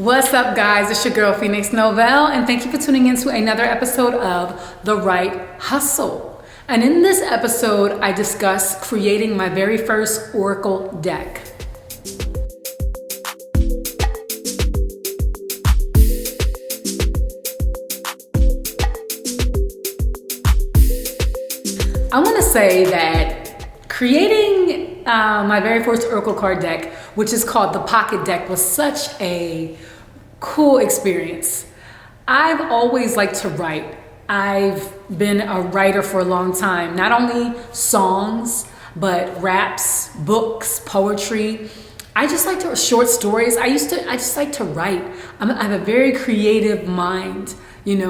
What's up, guys? It's your girl Phoenix Novell, and thank you for tuning in to another episode of the Write Hustle. And in this episode, I discuss creating my very first Oracle deck. I want to say that creating my very first Oracle card deck, which is called the P.O.C.K.E.T Deck, was such a cool experience. I've always liked to write. I've been a writer for a long time, not only songs, but raps, books, poetry. I just like to short stories. I just like to write. I have a very creative mind, I've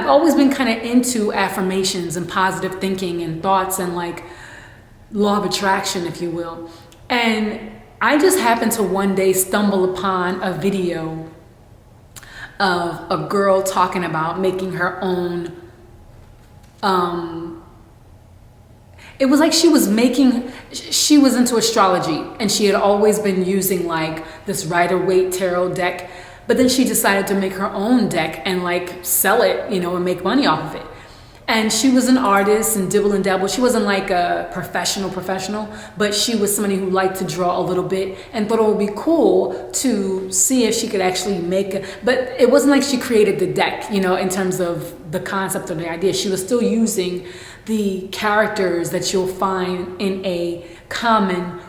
always been kind of into affirmations and positive thinking and thoughts and like law of attraction, if you will. And I just happened to one day stumble upon a video of a girl talking about making her own. It was like she was into astrology, and she had always been using like this Rider-Waite tarot deck. But then she decided to make her own deck and like sell it, and make money off of it. And she was an artist and dibble and dabble. She wasn't like a professional, but she was somebody who liked to draw a little bit and thought it would be cool to see if she could actually but it wasn't like she created the deck, in terms of the concept or the idea. She was still using the characters that you'll find in a common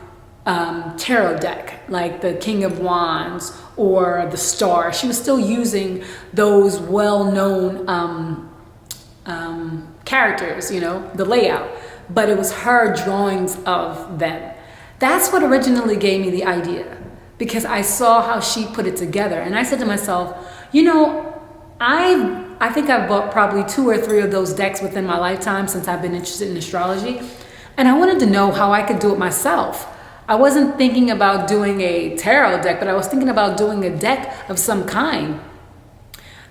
tarot deck, like the King of Wands or the Star. She was still using those well-known characters, the layout, but it was her drawings of them. That's what originally gave me the idea, because I saw how she put it together, and I said to myself, I think I've bought probably 2 or 3 of those decks within my lifetime since I've been interested in astrology, and I wanted to know how I could do it myself. I wasn't thinking about doing a tarot deck, but I was thinking about doing a deck of some kind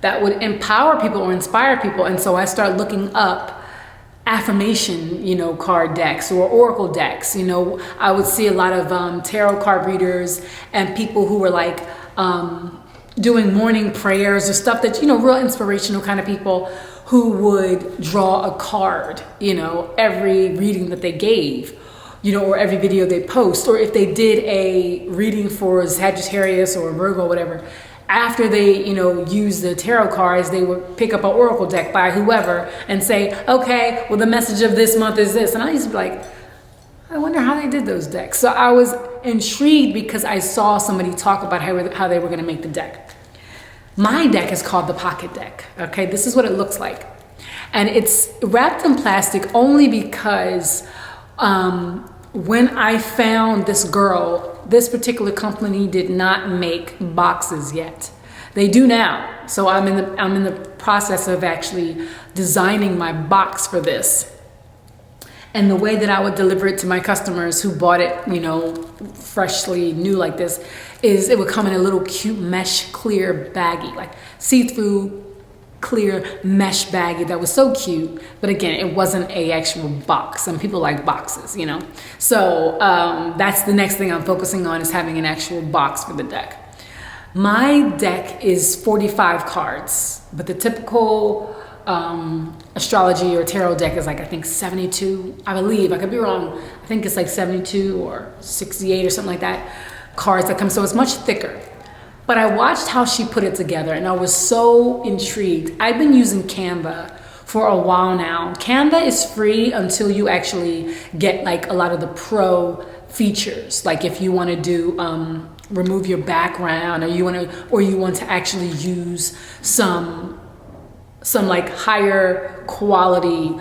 that would empower people or inspire people. And so I started looking up affirmation, card decks or oracle decks. I would see a lot of tarot card readers and people who were like doing morning prayers or stuff that, real inspirational kind of people who would draw a card, every reading that they gave. Or every video they post, or if they did a reading for Sagittarius or Virgo or whatever, after they, use the tarot cards, they would pick up an oracle deck by whoever and say, okay, well, the message of this month is this. And I used to be like, I wonder how they did those decks. So I was intrigued because I saw somebody talk about how they were going to make the deck. My deck is called the P.O.C.K.E.T Deck. Okay, this is what it looks like. And it's wrapped in plastic only because when I found this particular company did not make boxes yet. They do now. So I'm in the process of actually designing my box for this. And the way that I would deliver it to my customers who bought it, freshly new like this, is it would come in a little cute mesh clear baggie, like see-through clear mesh baggie that was so cute, but again, it wasn't a actual box. Some people like boxes, So that's the next thing I'm focusing on, is having an actual box for the deck. My deck is 45 cards, but the typical astrology or tarot deck is like, I think 72, I believe, I could be wrong. I think it's like 72 or 68 or something like that cards that come, so it's much thicker. But I watched how she put it together, and I was so intrigued. I've been using Canva for a while now. Canva is free until you actually get like a lot of the pro features. Like if you want to do remove your background, or you want to actually use some like higher quality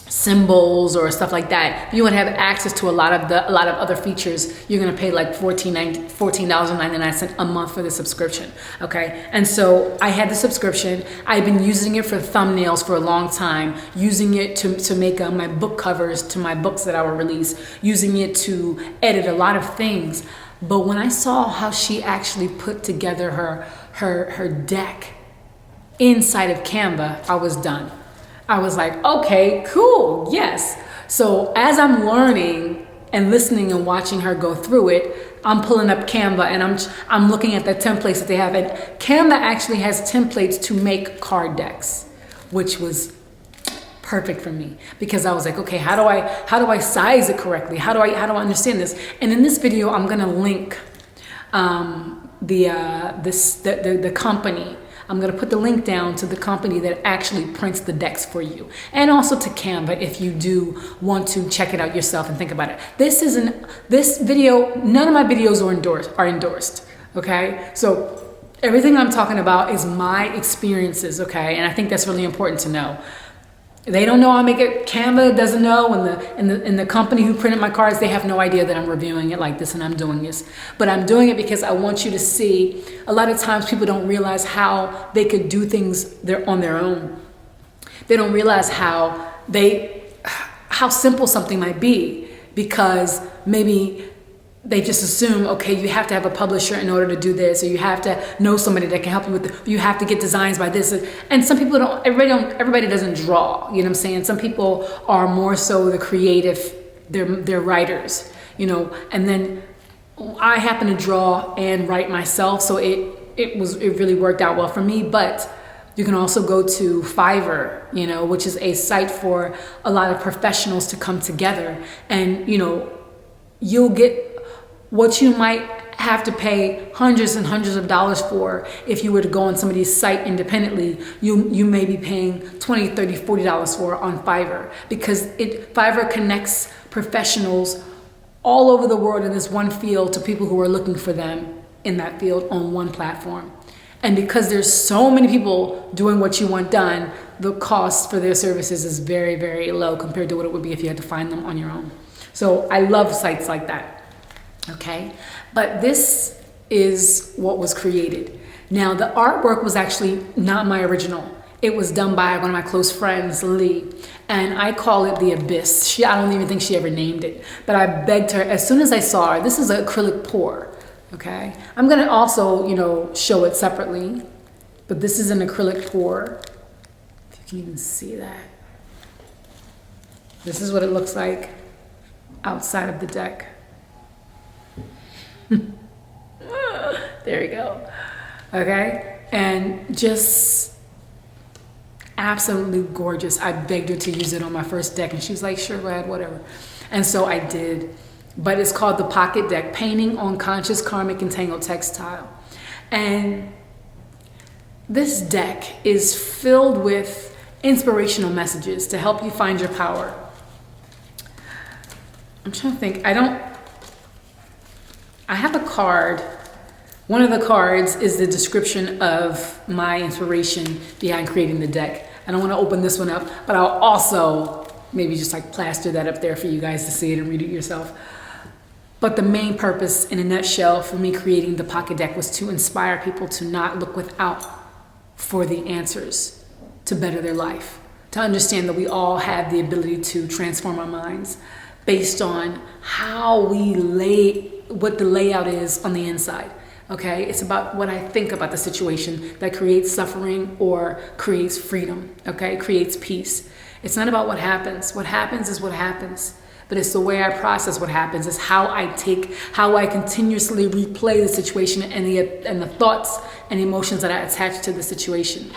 symbols or stuff like that. If you want to have access to a lot of other features, you're going to pay like $14.99 a month for the subscription. Okay. And so I had the subscription. I've been using it for thumbnails for a long time, using it to make my book covers to my books that I will release, using it to edit a lot of things. But when I saw how she actually put together her deck inside of Canva, I was done. I was like, okay, cool, yes. So as I'm learning and listening and watching her go through it, I'm pulling up Canva and I'm looking at the templates that they have. And Canva actually has templates to make card decks, which was perfect for me, because I was like, okay, how do I size it correctly? How do I understand this? And in this video, I'm gonna link the company. I'm gonna put the link down to the company that actually prints the decks for you, and also to Canva if you do want to check it out yourself and think about it. This video, none of my videos are endorsed. Okay, so everything I'm talking about is my experiences. Okay, and I think that's really important to know. They don't know I make it. Canva doesn't know, and the company who printed my cards, they have no idea that I'm reviewing it like this and I'm doing this. But I'm doing it because I want you to see. A lot of times people don't realize how they could do things on their own. They don't realize how simple something might be, because maybe they just assume, okay, you have to have a publisher in order to do this, or you have to know somebody that can help you with it. You have to get designs by this. And some people everybody doesn't draw, you know what I'm saying? Some people are more so the creative, they're writers, you know, and then I happen to draw and write myself. So it really worked out well for me. But you can also go to Fiverr, you know, which is a site for a lot of professionals to come together, and, you know, you'll get what you might have to pay hundreds and hundreds of dollars for. If you were to go on somebody's site independently, you may be paying $20, $30, $40 for on Fiverr, because Fiverr connects professionals all over the world in this one field to people who are looking for them in that field on one platform. And because there's so many people doing what you want done, the cost for their services is very, very low compared to what it would be if you had to find them on your own. So I love sites like that. Okay, but this is what was created. Now, the artwork was actually not my original. It was done by one of my close friends, Lee, and I call it the Abyss. I don't even think she ever named it, but I begged her, as soon as I saw her, this is an acrylic pour, okay? I'm gonna also, you know, show it separately, but this is an acrylic pour, if you can even see that. This is what it looks like outside of the deck. There we go. Okay, and just absolutely gorgeous. I begged her to use it on my first deck, and she was like, sure, go ahead, whatever. And so I did. But it's called the P.O.C.K.E.T Deck, Painting on Conscious Karmic and Tangled Textile. And this deck is filled with inspirational messages to help you find your power. I'm trying to think. I have a card. One of the cards is the description of my inspiration behind creating the deck. I don't want to open this one up, but I'll also maybe just like plaster that up there for you guys to see it and read it yourself. But the main purpose, in a nutshell, for me creating the P.O.C.K.E.T Deck was to inspire people to not look without for the answers to better their life, to understand that we all have the ability to transform our minds based on how what the layout is on the inside. Okay, it's about what I think about the situation that creates suffering or creates freedom. Okay, creates peace. It's not about what happens. What happens is what happens, but it's the way I process what happens. Is how I continuously replay the situation and the thoughts and emotions that I attach to the situation.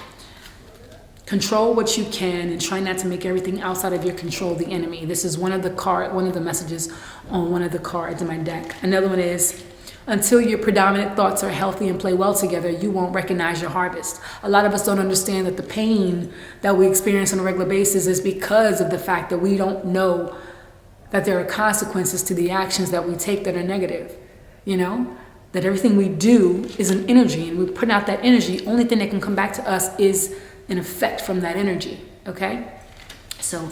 Control what you can and try not to make everything outside of your control the enemy. This is one of the messages on one of the cards in my deck. Another one is, until your predominant thoughts are healthy and play well together, you won't recognize your harvest. A lot of us don't understand that the pain that we experience on a regular basis is because of the fact that we don't know that there are consequences to the actions that we take that are negative. You know, that everything we do is an energy, and we put out that energy. Only thing that can come back to us is an effect from that energy. Okay, so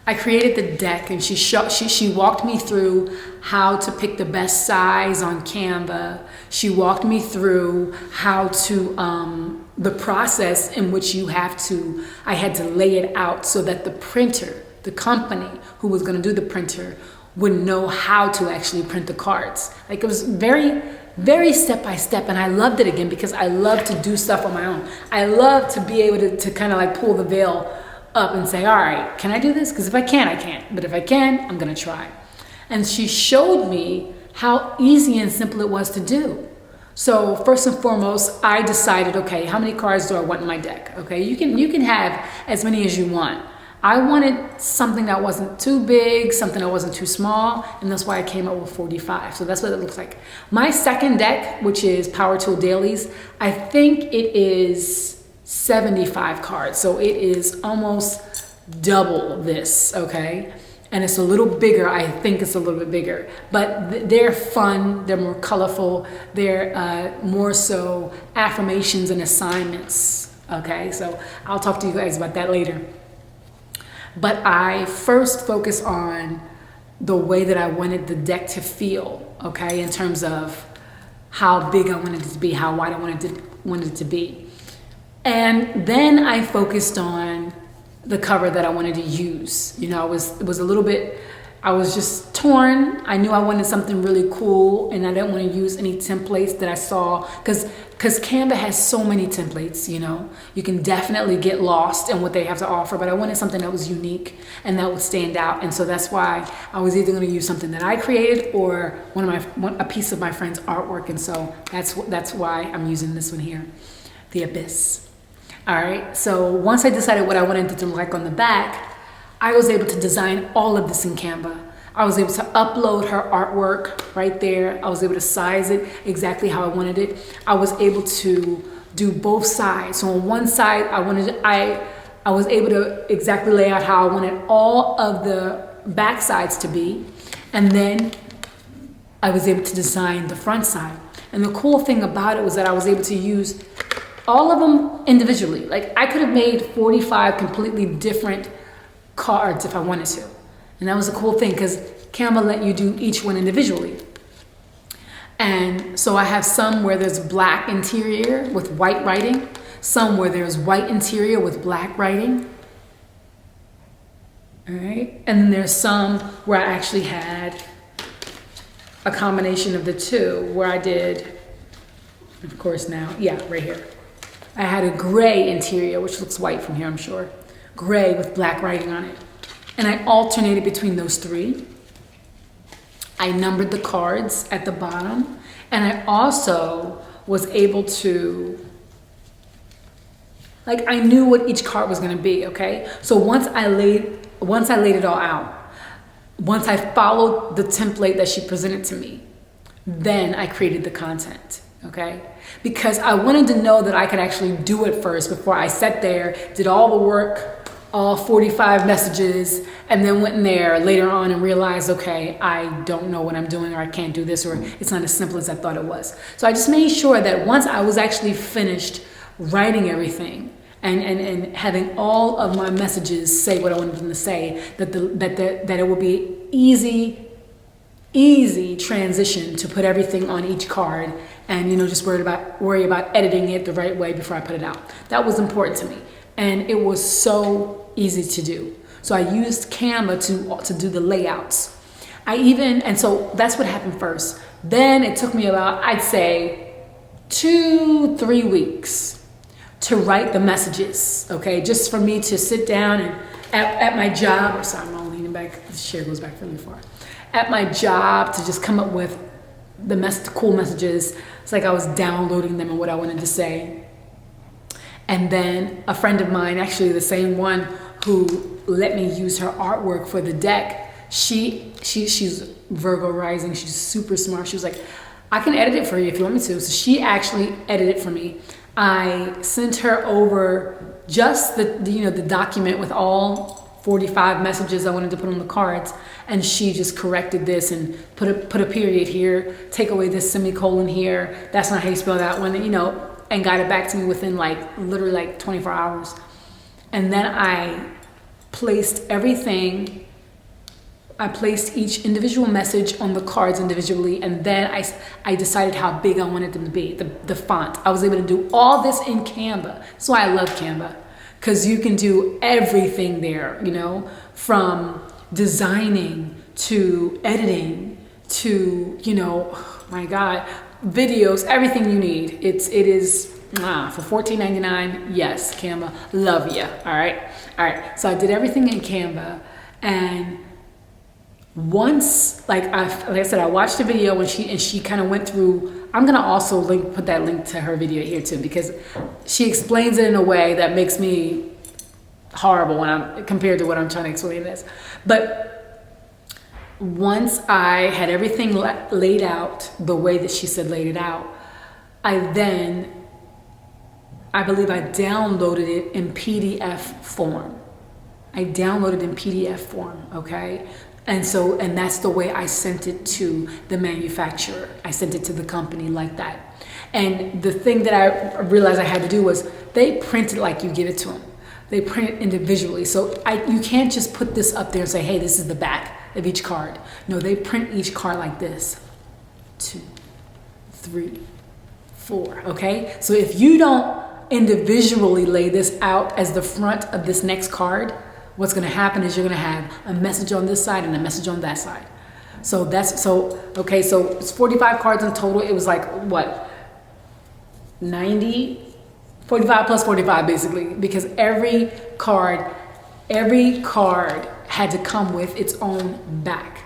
I created the deck, and she walked me through how to pick the best size on Canva. She walked me through how to the process in which I had to lay it out so that the printer, the company who was going to do the printer, would know how to actually print the cards. Like, it was very, very step by step, and I loved it again because I love to do stuff on my own. I love to be able to kind of like pull the veil up and say, all right, can I do this? Because if I can't, I can't. But if I can, I'm gonna try. And she showed me how easy and simple it was to do. So first and foremost, I decided, okay, how many cards do I want in my deck? Okay, you can have as many as you want. I wanted something that wasn't too big, something that wasn't too small, and that's why I came up with 45. So that's what it looks like. My second deck, which is Power Tool Dailies, I think it is 75 cards. So it is almost double this, okay? And it's a little bigger. I think it's a little bit bigger, but they're fun. They're more colorful. They're more so affirmations and assignments, okay? So I'll talk to you guys about that later. But I first focus on the way that I wanted the deck to feel, okay, in terms of how big I wanted it to be, how wide I wanted it to be. And then I focused on the cover that I wanted to use. You know, it was a little bit, I was just torn. I knew I wanted something really cool, and I didn't want to use any templates that I saw, because Canva has so many templates, you know. You can definitely get lost in what they have to offer, but I wanted something that was unique and that would stand out. And so that's why I was either going to use something that I created or a piece of my friend's artwork. And so that's why I'm using this one here, The Abyss. All right, so once I decided what I wanted it to look like on the back, I was able to design all of this in Canva. I was able to upload her artwork right there. I was able to size it exactly how I wanted it. I was able to do both sides. So on one side, I was able to exactly lay out how I wanted all of the back sides to be. And then I was able to design the front side. And the cool thing about it was that I was able to use all of them individually. Like, I could have made 45 completely different cards if I wanted to. And that was a cool thing, because Canva let you do each one individually. And so I have some where there's black interior with white writing, some where there's white interior with black writing. All right. And then there's some where I actually had a combination of the two, where I did, of course now, yeah, right here. I had a gray interior, which looks white from here, I'm sure. Gray with black writing on it. And I alternated between those three. I numbered the cards at the bottom. And I also was able to, like, I knew what each card was gonna be, okay? So once I laid it all out, once I followed the template that she presented to me, then I created the content, okay? Because I wanted to know that I could actually do it first before I sat there, did all the work, all 45 messages, and then went in there later on and realized, okay, I don't know what I'm doing, or I can't do this, or it's not as simple as I thought it was. So I just made sure that once I was actually finished writing everything and having all of my messages say what I wanted them to say, that it would be easy transition to put everything on each card, and, you know, just worry about editing it the right way before I put it out. That was important to me. And it was so easy to do. So I used Canva to do the layouts. And so that's what happened first. Then it took me about, I'd say, 2-3 weeks to write the messages, okay? Just for me to sit down and at my job, sorry, I'm all leaning back, the chair goes back really far. At my job, to just come up with the cool messages. It's like I was downloading them and what I wanted to say. And then a friend of mine, actually the same one who let me use her artwork for the deck, she's Virgo rising, she's super smart. She was like, I can edit it for you if you want me to. So she actually edited it for me. I sent her over just the document with all 45 messages I wanted to put on the cards, and she just corrected this and put a period here, take away this semicolon here, that's not how you spell that one, and got it back to me within literally 24 hours. And then I placed everything. I placed each individual message on the cards individually, and then I decided how big I wanted them to be, the font. I was able to do all this in Canva. That's why I love Canva, because you can do everything there, from designing to editing to, oh my God, videos, everything you need. It is for $14.99. Yes, Canva, love ya. All right. So I did everything in Canva, and once, like I said, I watched the video and she kind of went through. I'm gonna also put that link to her video here too, because she explains it in a way that makes me horrible when I'm compared to what I'm trying to explain this. But once I had everything laid out the way that she said laid it out, I believe I downloaded it in PDF form. Okay? And that's the way I sent it to the manufacturer. I sent it to the company like that. And the thing that I realized I had to do was they print it like you give it to them. They print it individually. So you can't just put this up there and say, hey, this is the back of each card. No, they print each card like this. 2, 3, 4, okay? So if you don't individually lay this out as the front of this next card, what's gonna happen is you're gonna have a message on this side and a message on that side. So okay, so it's 45 cards in total. It was like, what, 90? 45 plus 45 basically, because every card had to come with its own back,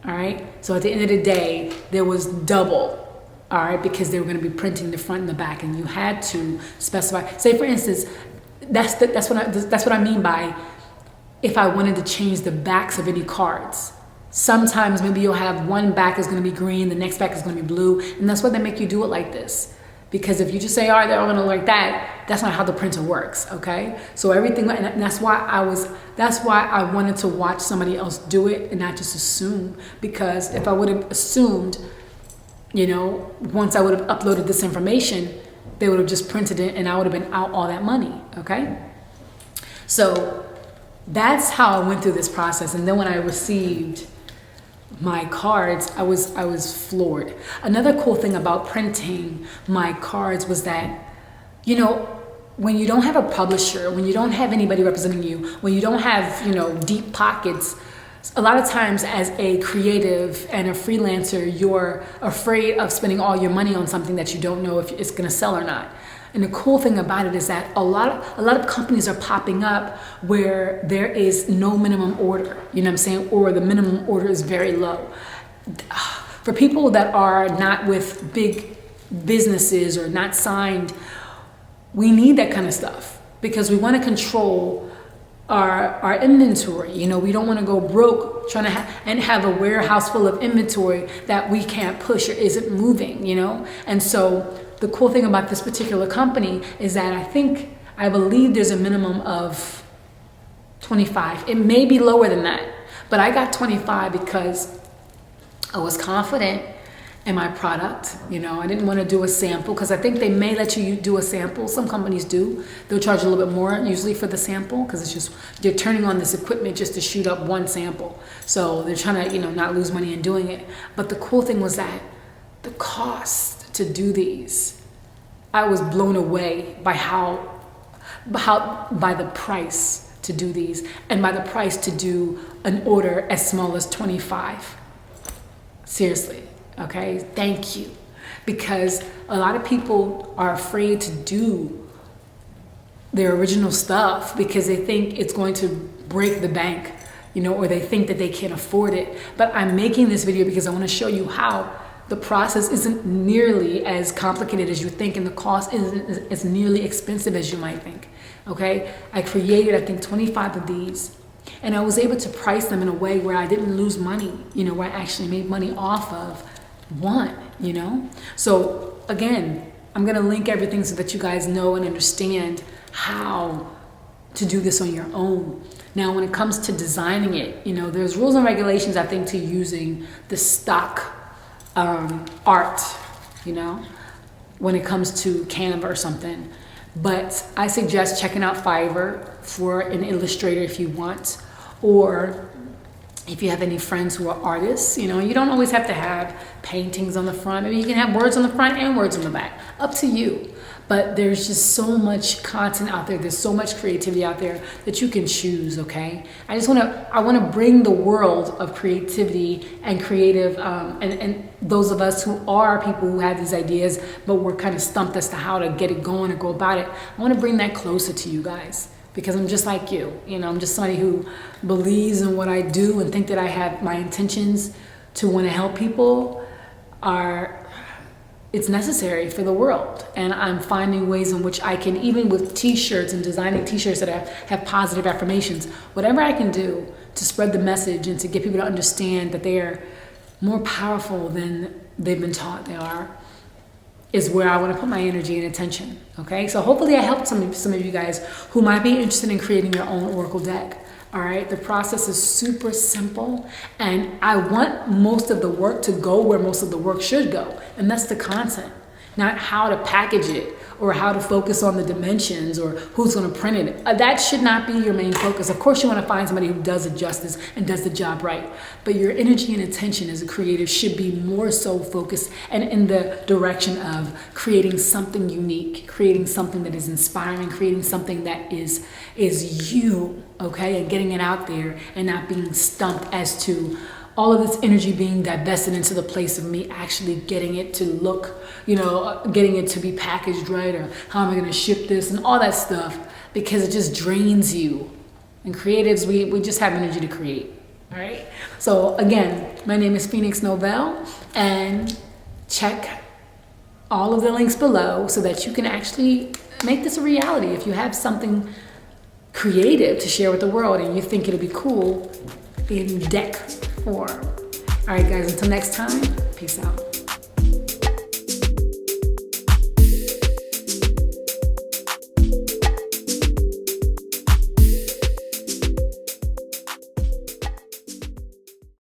all right? So at the end of the day, there was double, all right, because they were gonna be printing the front and the back, and you had to specify. Say for instance, that's what I mean by if I wanted to change the backs of any cards. Sometimes maybe you'll have one back is gonna be green, the next back is gonna be blue, and that's why they make you do it like this. Because if you just say, all right, they're all gonna look like that, that's not how the printer works, okay? So everything, and that's why I wanted to watch somebody else do it and not just assume, because if I would have assumed, once I would have uploaded this information, they would have just printed it and I would have been out all that money, okay? So that's how I went through this process. And then when I received my cards, I was floored. Another cool thing about printing my cards was that, when you don't have a publisher, when you don't have anybody representing you, when you don't have, deep pockets, a lot of times as a creative and a freelancer, you're afraid of spending all your money on something that you don't know if it's gonna sell or not. And the cool thing about it is that a lot of companies are popping up where there is no minimum order, you know what I'm saying? Or the minimum order is very low. For people that are not with big businesses or not signed, we need that kind of stuff because we want to control our inventory. We don't want to go broke trying to have a warehouse full of inventory that we can't push or isn't moving, And so the cool thing about this particular company is that I believe there's a minimum of 25. It may be lower than that, but I got 25 because I was confident in my product. I didn't want to do a sample because I think they may let you do a sample. Some companies do. They'll charge a little bit more usually for the sample because it's just, they're turning on this equipment just to shoot up one sample. So they're trying to, not lose money in doing it. But the cool thing was that the cost to do these, I was blown away by by the price to do these and by the price to do an order as small as 25. Seriously. Okay, thank you. Because a lot of people are afraid to do their original stuff because they think it's going to break the bank, or they think that they can't afford it. But I'm making this video because I want to show you how the process isn't nearly as complicated as you think and the cost isn't as nearly expensive as you might think. Okay, I created, 25 of these. And I was able to price them in a way where I didn't lose money, where I actually made money off of one, So again, I'm going to link everything so that you guys know and understand how to do this on your own. Now, when it comes to designing it, there's rules and regulations, I think, to using the stock art, when it comes to Canva or something. But I suggest checking out Fiverr for an illustrator if you want, or if you have any friends who are artists, you don't always have to have paintings on the front. Maybe you can have words on the front and words on the back. Up to you. But there's just so much content out there. There's so much creativity out there that you can choose, okay? I want to bring the world of creativity and creative, and those of us who are people who have these ideas, but we're kind of stumped as to how to get it going or go about it. I want to bring that closer to you guys. because I'm just like you. I'm just somebody who believes in what I do and think that I have my intentions to want to help people it's necessary for the world. And I'm finding ways in which I can, even with t-shirts and designing t-shirts that have positive affirmations, whatever I can do to spread the message and to get people to understand that they are more powerful than they've been taught they are, is where I want to put my energy and attention. Okay, so hopefully I helped some of you guys who might be interested in creating your own Oracle deck. All right, the process is super simple, and I want most of the work to go where most of the work should go, and that's the content, not how to package it or how to focus on the dimensions or who's going to print it. That should not be your main focus. Of course, you want to find somebody who does it justice and does the job right, but your energy and attention as a creative should be more so focused and in the direction of creating something unique, creating something that is inspiring, creating something that is you, okay, and getting it out there and not being stumped as to all of this energy being divested into the place of me actually getting it to look, getting it to be packaged right, or how am I going to ship this and all that stuff, because it just drains you. And creatives, we just have energy to create. All right. So again, my name is Phoenix Novell, and check all of the links below so that you can actually make this a reality. If you have something creative to share with the world and you think it'll be cool in deck form. All right, guys, until next time, peace out.